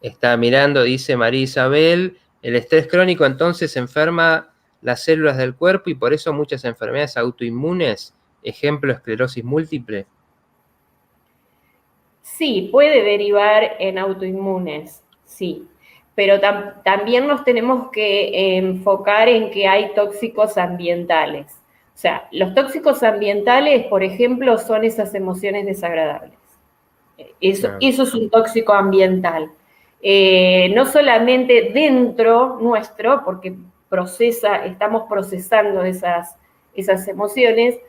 estaba mirando, dice María Isabel, el estrés crónico entonces enferma las células del cuerpo y por eso muchas enfermedades autoinmunes, ejemplo, esclerosis múltiple. Sí, puede derivar en autoinmunes, sí, pero también nos tenemos que enfocar en que hay tóxicos ambientales. O sea, los tóxicos ambientales, por ejemplo, son esas emociones desagradables. Eso es un tóxico ambiental. No solamente dentro nuestro, porque estamos procesando esas emociones,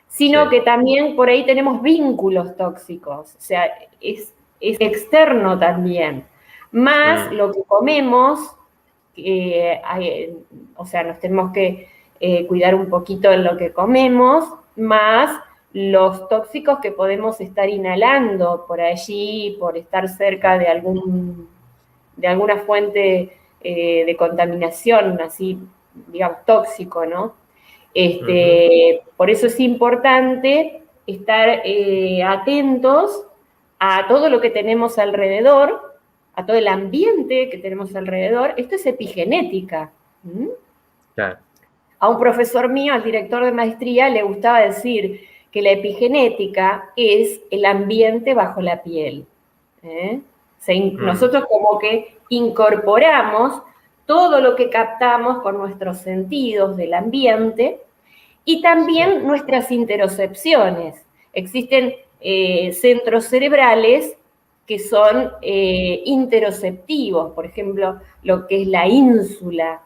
sino que también por ahí tenemos vínculos tóxicos, o sea, es externo también, más lo que comemos, o sea, nos tenemos que cuidar un poquito en lo que comemos, más los tóxicos que podemos estar inhalando por allí, por estar cerca de alguna fuente de contaminación, así, digamos, tóxico, ¿no? Por eso es importante estar atentos a todo lo que tenemos alrededor, a todo el ambiente que tenemos alrededor. Esto es epigenética. Claro. A un profesor mío, al director de maestría, le gustaba decir que la epigenética es el ambiente bajo la piel. Nosotros como que incorporamos todo lo que captamos con nuestros sentidos del ambiente y también nuestras interocepciones. Existen centros cerebrales que son interoceptivos, por ejemplo, lo que es la ínsula,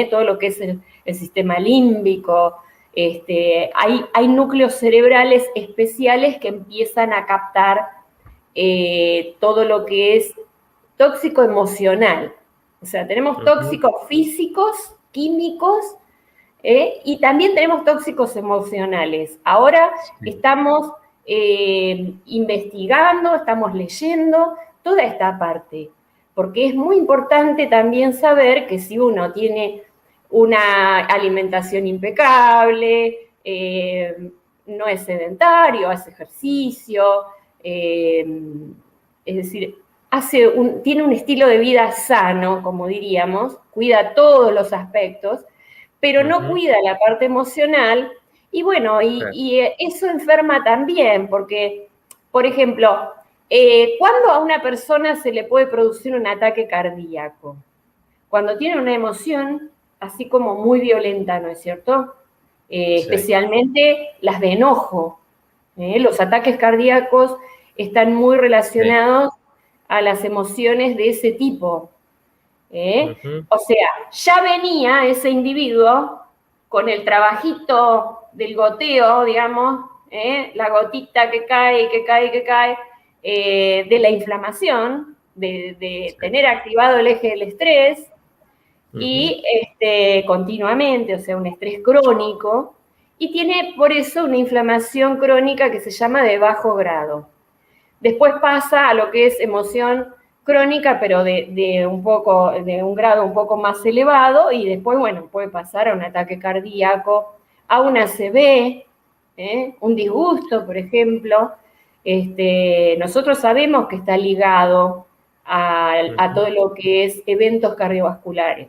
todo lo que es el sistema límbico. Hay núcleos cerebrales especiales que empiezan a captar todo lo que es tóxico emocional. O sea, tenemos tóxicos físicos, químicos, y también tenemos tóxicos emocionales. Ahora estamos investigando, estamos leyendo toda esta parte, porque es muy importante también saber que si uno tiene una alimentación impecable, no es sedentario, hace ejercicio, es decir, tiene un estilo de vida sano, como diríamos, cuida todos los aspectos, pero no cuida la parte emocional, y bueno, y eso enferma también, porque, por ejemplo, ¿cuándo a una persona se le puede producir un ataque cardíaco? Cuando tiene una emoción así como muy violenta, ¿no es cierto? Especialmente las de enojo. Los ataques cardíacos están muy relacionados a las emociones de ese tipo. O sea, ya venía ese individuo con el trabajito del goteo, digamos, la gotita que cae, que cae, que cae, de la inflamación, de tener activado el eje del estrés, y continuamente, o sea, un estrés crónico, y tiene por eso una inflamación crónica que se llama de bajo grado. Después pasa a lo que es emoción crónica, pero de un grado un poco más elevado, y después, bueno, puede pasar a un ataque cardíaco, a una ACV, un disgusto, por ejemplo. Nosotros sabemos que está ligado a todo lo que es eventos cardiovasculares.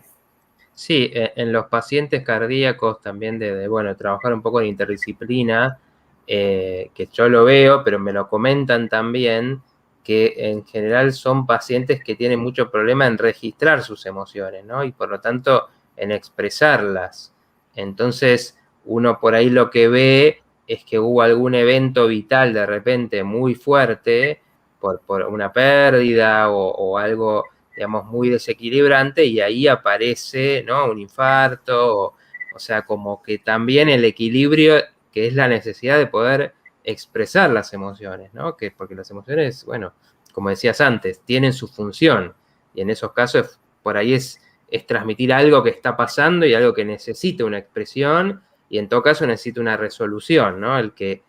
Sí, en los pacientes cardíacos también bueno, trabajar un poco en interdisciplina, que yo lo veo, pero me lo comentan también, que en general son pacientes que tienen mucho problema en registrar sus emociones, ¿no? Y por lo tanto en expresarlas. Entonces, uno por ahí lo que ve es que hubo algún evento vital de repente muy fuerte, por una pérdida o algo, digamos, muy desequilibrante, y ahí aparece, ¿no?, un infarto, o sea, como que también el equilibrio, que es la necesidad de poder expresar las emociones, ¿no? Porque las emociones, bueno, como decías antes, tienen su función, y en esos casos por ahí es transmitir algo que está pasando y algo que necesita una expresión, y en todo caso necesita una resolución, ¿no? El que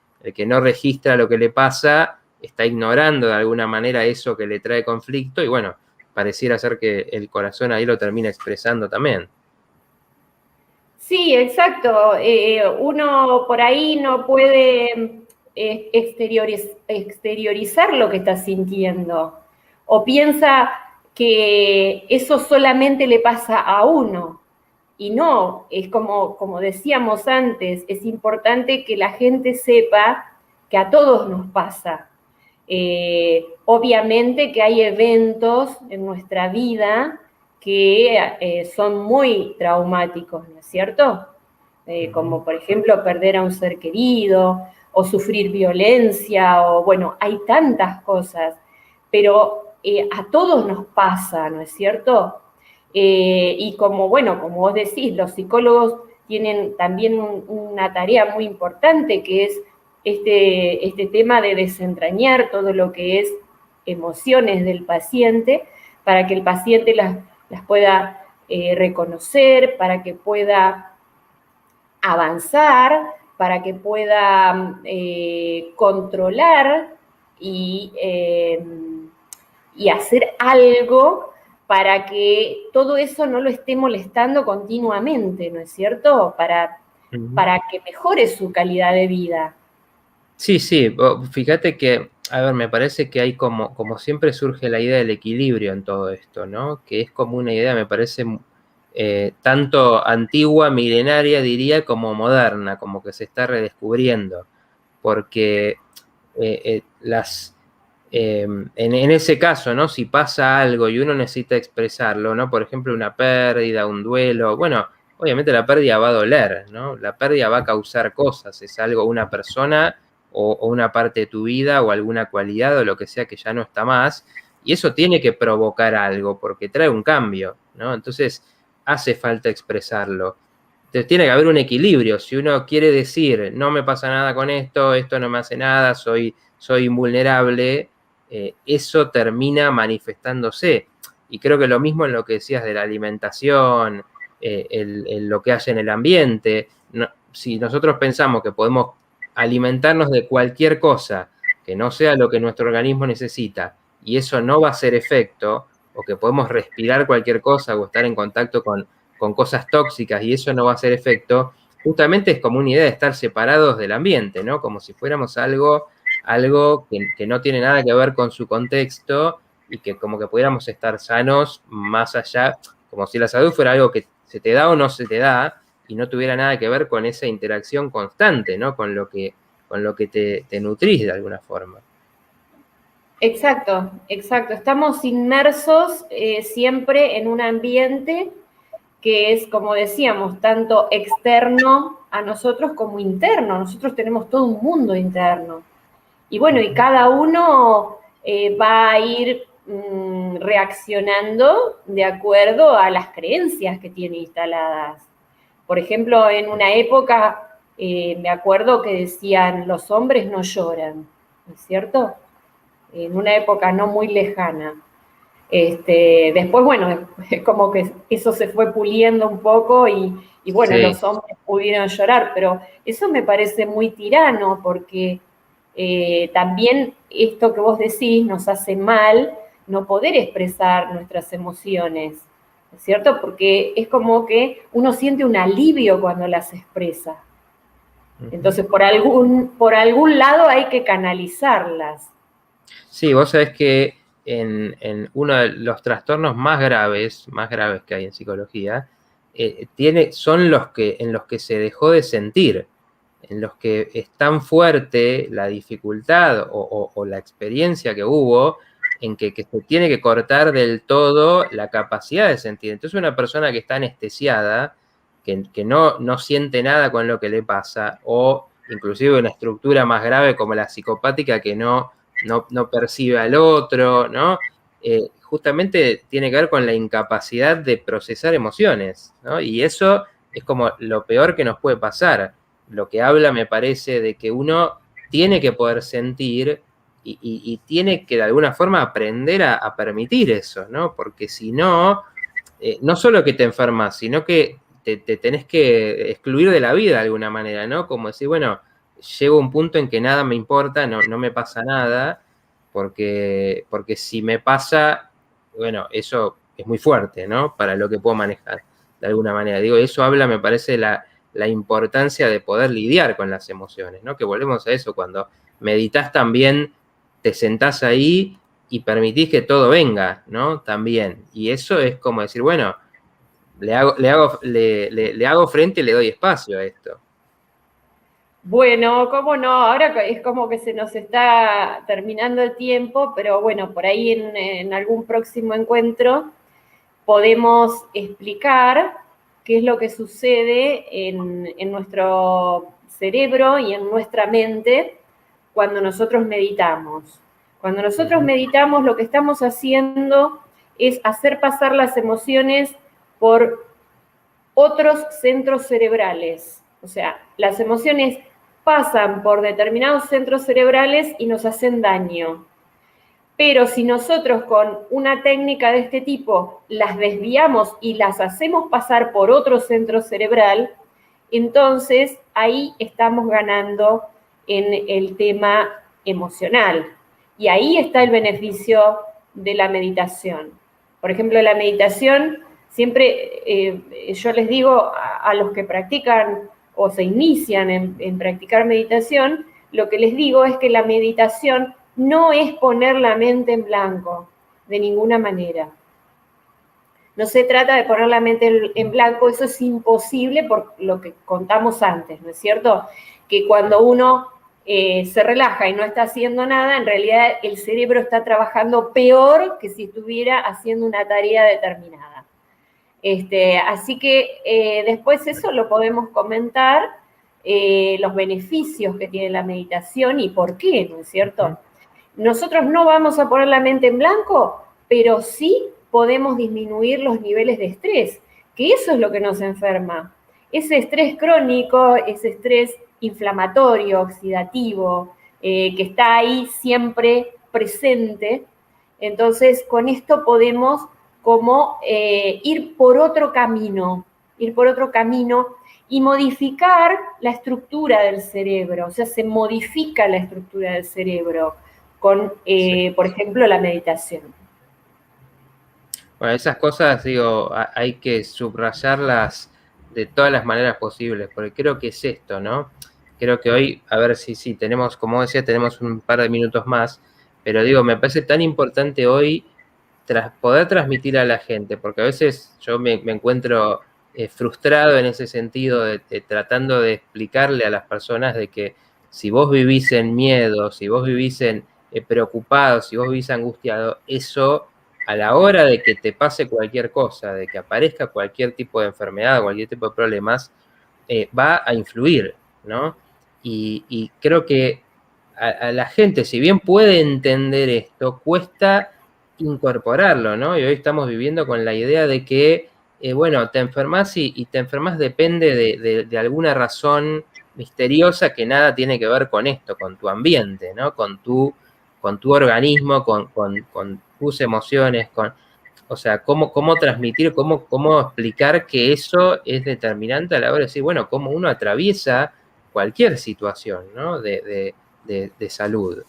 no registra lo que le pasa está ignorando de alguna manera eso que le trae conflicto, y bueno, pareciera ser que el corazón ahí lo termina expresando también. Sí, exacto. Uno por ahí no puede exteriorizar lo que está sintiendo, o piensa que eso solamente le pasa a uno. Y no, es como decíamos antes, es importante que la gente sepa que a todos nos pasa. Obviamente que hay eventos en nuestra vida que son muy traumáticos, ¿no es cierto? Como por ejemplo perder a un ser querido o sufrir violencia, o bueno, hay tantas cosas, pero a todos nos pasa, ¿no es cierto? Y bueno, como vos decís, los psicólogos tienen también una tarea muy importante, que es este tema de desentrañar todo lo que es emociones del paciente, para que el paciente las pueda reconocer, para que pueda avanzar, para que pueda controlar y, y hacer algo para que todo eso no lo esté molestando continuamente, ¿no es cierto? Para que mejore su calidad de vida. Sí, sí, fíjate que, a ver, me parece que hay como siempre surge la idea del equilibrio en todo esto, ¿no? Que es como una idea, me parece, tanto antigua, milenaria, diría, como moderna, como que se está redescubriendo, porque en ese caso, ¿no? Si pasa algo y uno necesita expresarlo, ¿no? Por ejemplo, una pérdida, un duelo, bueno, obviamente la pérdida va a doler, ¿no? La pérdida va a causar cosas, es algo, una persona o una parte de tu vida o alguna cualidad o lo que sea que ya no está más, y eso tiene que provocar algo porque trae un cambio, ¿no? Entonces hace falta expresarlo. Entonces tiene que haber un equilibrio. Si uno quiere decir, no me pasa nada con esto, esto no me hace nada, soy invulnerable, eso termina manifestándose. Y creo que lo mismo en lo que decías de la alimentación, lo que hay en el ambiente. No, si nosotros pensamos que podemos alimentarnos de cualquier cosa que no sea lo que nuestro organismo necesita, y eso no va a hacer efecto, o que podemos respirar cualquier cosa o estar en contacto con cosas tóxicas y eso no va a hacer efecto, justamente es como una idea de estar separados del ambiente, ¿no? Como si fuéramos algo que no tiene nada que ver con su contexto, y que como que pudiéramos estar sanos más allá, como si la salud fuera algo que se te da o no se te da, y no tuviera nada que ver con esa interacción constante, ¿no? Con lo que te nutrís de alguna forma. Exacto, exacto. Estamos inmersos siempre en un ambiente que es, como decíamos, tanto externo a nosotros como interno. Nosotros tenemos todo un mundo interno. Y bueno, y cada uno va a ir reaccionando de acuerdo a las creencias que tiene instaladas. Por ejemplo, en una época, me acuerdo que decían, los hombres no lloran, ¿no es cierto? En una época no muy lejana. Después, bueno, como que eso se fue puliendo un poco y bueno, Sí. los hombres pudieron llorar, pero eso me parece muy tirano, porque también esto que vos decís nos hace mal, no poder expresar nuestras emociones, ¿no es cierto? Porque es como que uno siente un alivio cuando las expresa. Entonces, por algún lado hay que canalizarlas. Sí, vos sabés que en uno de los trastornos más graves que hay en psicología, son en los que se dejó de sentir, en los que es tan fuerte la dificultad o la experiencia que hubo en que se tiene que cortar del todo la capacidad de sentir. Entonces una persona que está anestesiada, que no siente nada con lo que le pasa, o inclusive una estructura más grave como la psicopática que no percibe al otro, ¿no? Justamente tiene que ver con la incapacidad de procesar emociones, ¿no? Y eso es como lo peor que nos puede pasar. Lo que habla, me parece, de que uno tiene que poder sentir y tiene que de alguna forma aprender a permitir eso, ¿no? Porque si no, no solo que te enfermas, sino que te tenés que excluir de la vida de alguna manera, ¿no? Como decir, bueno, llego a un punto en que nada me importa, no me pasa nada, porque si me pasa, bueno, eso es muy fuerte, ¿no? Para lo que puedo manejar, de alguna manera. Digo, eso habla, me parece, la importancia de poder lidiar con las emociones, ¿no? Que volvemos a eso, cuando meditas también, te sentás ahí y permitís que todo venga, ¿no? También. Y eso es como decir, bueno, le hago frente y le doy espacio a esto. Bueno, cómo no, ahora es como que se nos está terminando el tiempo, pero bueno, por ahí en algún próximo encuentro podemos explicar qué es lo que sucede en nuestro cerebro y en nuestra mente cuando nosotros meditamos. Cuando nosotros meditamos, lo que estamos haciendo es hacer pasar las emociones por otros centros cerebrales. O sea, las emociones pasan por determinados centros cerebrales y nos hacen daño. Pero si nosotros con una técnica de este tipo las desviamos y las hacemos pasar por otro centro cerebral, entonces ahí estamos ganando en el tema emocional. Y ahí está el beneficio de la meditación. Por ejemplo, la meditación, siempre yo les digo a los que practican o se inician en practicar meditación, lo que les digo es que la meditación no es poner la mente en blanco, de ninguna manera. No se trata de poner la mente en blanco, eso es imposible por lo que contamos antes, ¿no es cierto? Que cuando uno se relaja y no está haciendo nada, en realidad el cerebro está trabajando peor que si estuviera haciendo una tarea determinada. Así que después eso lo podemos comentar, los beneficios que tiene la meditación y por qué, ¿no es cierto? Nosotros no vamos a poner la mente en blanco, pero sí podemos disminuir los niveles de estrés, que eso es lo que nos enferma. Ese estrés crónico, ese estrés inflamatorio, oxidativo, que está ahí siempre presente. Entonces, con esto podemos como ir por otro camino y modificar la estructura del cerebro, o sea, se modifica la estructura del cerebro con, Sí. por ejemplo, la meditación. Bueno, esas cosas, digo, hay que subrayarlas de todas las maneras posibles, porque creo que es esto, ¿no? Creo que hoy, a ver si tenemos, como decía, tenemos un par de minutos más, pero digo, me parece tan importante hoy poder transmitir a la gente, porque a veces yo me encuentro frustrado en ese sentido de tratando de explicarle a las personas de que si vos vivís en miedo, si vos vivís preocupado, si vos vivís angustiado, eso a la hora de que te pase cualquier cosa, de que aparezca cualquier tipo de enfermedad, cualquier tipo de problemas, va a influir, ¿no? Y creo que a la gente, si bien puede entender esto, cuesta incorporarlo, ¿no? Y hoy estamos viviendo con la idea de que, bueno, te enfermas y te enfermas depende de alguna razón misteriosa que nada tiene que ver con esto, con tu ambiente, ¿no? Con tu organismo, con tus emociones, o sea, cómo transmitir, cómo explicar que eso es determinante a la hora de decir, bueno, cómo uno atraviesa cualquier situación, ¿no? De salud.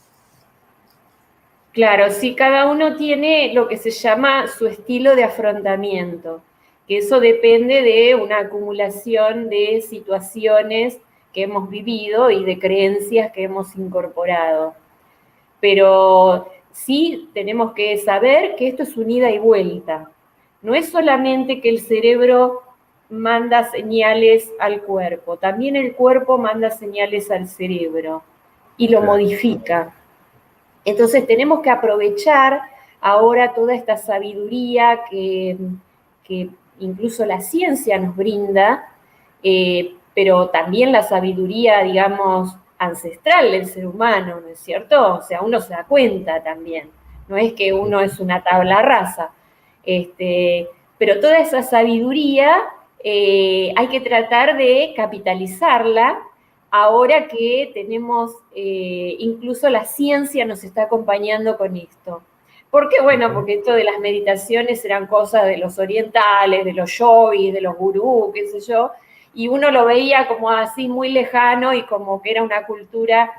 Claro, sí, cada uno tiene lo que se llama su estilo de afrontamiento, que eso depende de una acumulación de situaciones que hemos vivido y de creencias que hemos incorporado. Pero sí tenemos que saber que esto es un ida y vuelta. No es solamente que el cerebro manda señales al cuerpo, también el cuerpo manda señales al cerebro y lo Claro. modifica. Entonces tenemos que aprovechar ahora toda esta sabiduría que incluso la ciencia nos brinda, pero también la sabiduría, digamos, ancestral del ser humano, ¿no es cierto? O sea, uno se da cuenta también, no es que uno es una tabla rasa, pero toda esa sabiduría hay que tratar de capitalizarla ahora que tenemos, incluso la ciencia nos está acompañando con esto. ¿Por qué? Bueno, porque esto de las meditaciones eran cosas de los orientales, de los yogis, de los gurús, qué sé yo, y uno lo veía como así muy lejano y como que era una cultura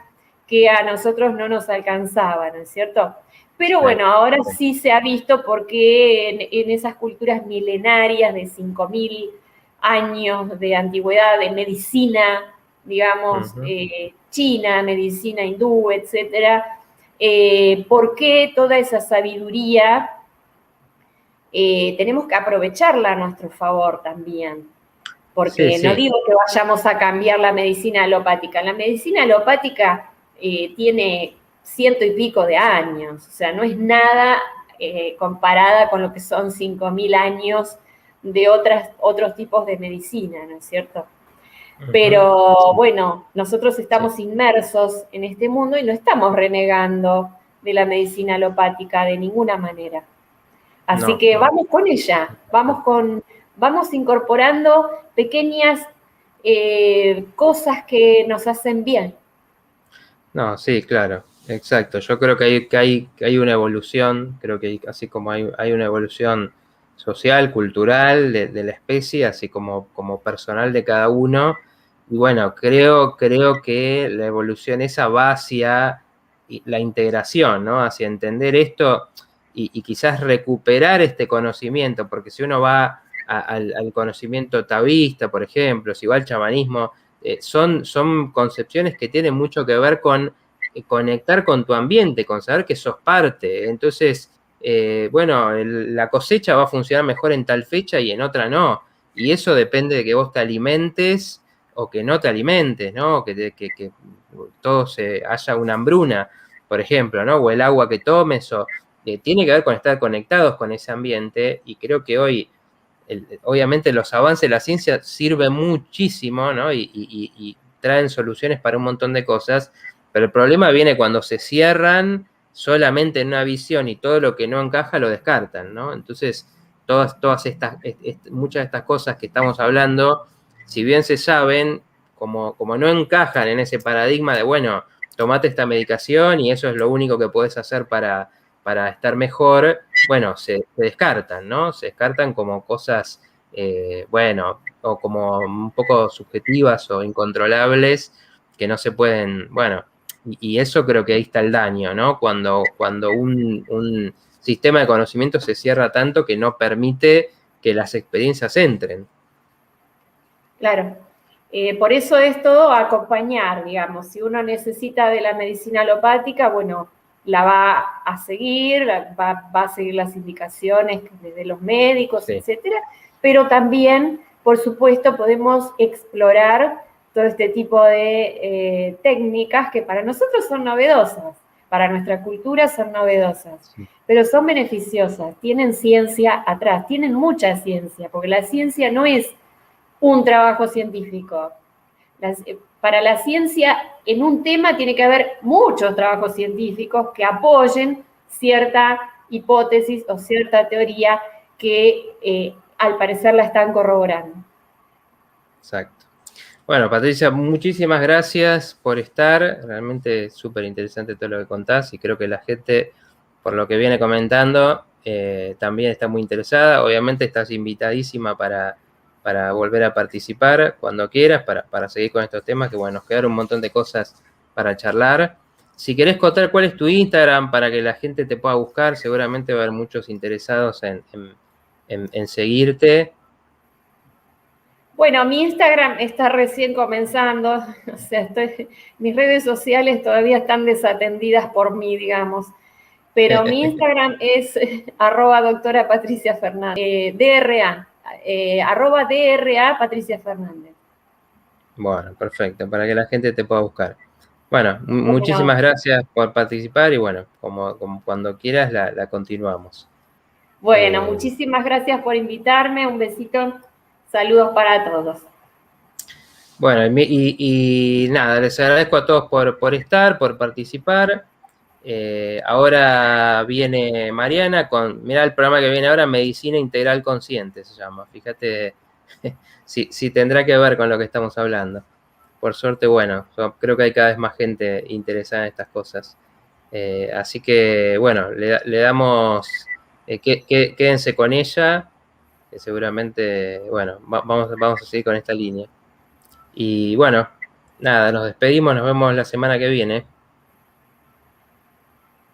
que a nosotros no nos alcanzaba, ¿no es cierto? Pero bueno, ahora sí se ha visto porque en esas culturas milenarias de 5.000 años de antigüedad, de medicina, digamos, china, medicina hindú, etcétera, por qué toda esa sabiduría tenemos que aprovecharla a nuestro favor también. Sí, Porque no sí. digo que vayamos a cambiar la medicina alopática. La medicina alopática tiene 100 y pico de años, o sea, no es nada comparada con lo que son 5.000 años de otros tipos de medicina, ¿no es cierto? Pero bueno, nosotros estamos inmersos en este mundo y no estamos renegando de la medicina alopática de ninguna manera. Así No, que no. vamos con ella, vamos incorporando pequeñas cosas que nos hacen bien. No, sí, claro, exacto. Yo creo que hay una evolución, creo que así como hay una evolución social, cultural de la especie, así como personal de cada uno. Y bueno, creo que la evolución esa va hacia la integración, ¿no? Hacia entender esto y quizás recuperar este conocimiento, porque si uno va al conocimiento taoísta, por ejemplo, si va al chamanismo, son concepciones que tienen mucho que ver con conectar con tu ambiente, con saber que sos parte. Entonces, bueno, la cosecha va a funcionar mejor en tal fecha y en otra no. Y eso depende de que vos te alimentes o que no te alimentes, ¿no? Que todo haya una hambruna, por ejemplo, ¿no? O el agua que tomes, tiene que ver con estar conectados con ese ambiente. Y creo que hoy obviamente los avances de la ciencia sirven muchísimo, ¿no? Y traen soluciones para un montón de cosas, pero el problema viene cuando se cierran solamente en una visión y todo lo que no encaja lo descartan, ¿no? Entonces, todas estas, muchas de estas cosas que estamos hablando, si bien se saben, como no encajan en ese paradigma de, bueno, tomate esta medicación y eso es lo único que podés hacer para estar mejor, bueno, se descartan, ¿no? Se descartan como cosas, bueno, o como un poco subjetivas o incontrolables que no se pueden, bueno, y eso creo que ahí está el daño, ¿no? Cuando un sistema de conocimiento se cierra tanto que no permite que las experiencias entren. Claro. Por eso es todo acompañar, digamos. Si uno necesita de la medicina alopática, bueno, la va a seguir, va a seguir las indicaciones de los médicos, Sí. etcétera, pero también, por supuesto, podemos explorar todo este tipo de técnicas que para nosotros son novedosas, para nuestra cultura son novedosas, Sí. pero son beneficiosas, tienen ciencia atrás, tienen mucha ciencia, porque la ciencia no es un trabajo científico. Para la ciencia, en un tema tiene que haber muchos trabajos científicos que apoyen cierta hipótesis o cierta teoría que al parecer la están corroborando. Exacto. Bueno, Patricia, muchísimas gracias por estar. Realmente súper interesante todo lo que contás y creo que la gente, por lo que viene comentando, también está muy interesada. Obviamente estás invitadísima para volver a participar cuando quieras, para seguir con estos temas, que bueno, nos quedaron un montón de cosas para charlar. si querés contar cuál es tu Instagram para que la gente te pueda buscar, seguramente va a haber muchos interesados en seguirte. Bueno, mi Instagram está recién comenzando, o sea, mis redes sociales todavía están desatendidas por mí, digamos. Pero mi Instagram es @doctora Patricia Fernández, DRA, @DRA Patricia Fernández. Bueno, perfecto, para que la gente te pueda buscar. Bueno, muchísimas gracias por participar y bueno, como cuando quieras la continuamos. Bueno, muchísimas gracias por invitarme, un besito, saludos para todos. Bueno, y nada, les agradezco a todos por estar, por participar. Ahora viene Mariana mirá el programa que viene ahora, Medicina Integral Consciente se llama. Fíjate si tendrá que ver con lo que estamos hablando. Por suerte, bueno, creo que hay cada vez más gente interesada en estas cosas. Así que, bueno, le damos, quédense con ella, que seguramente, bueno, vamos a seguir con esta línea. Y bueno, nada, nos despedimos, nos vemos la semana que viene.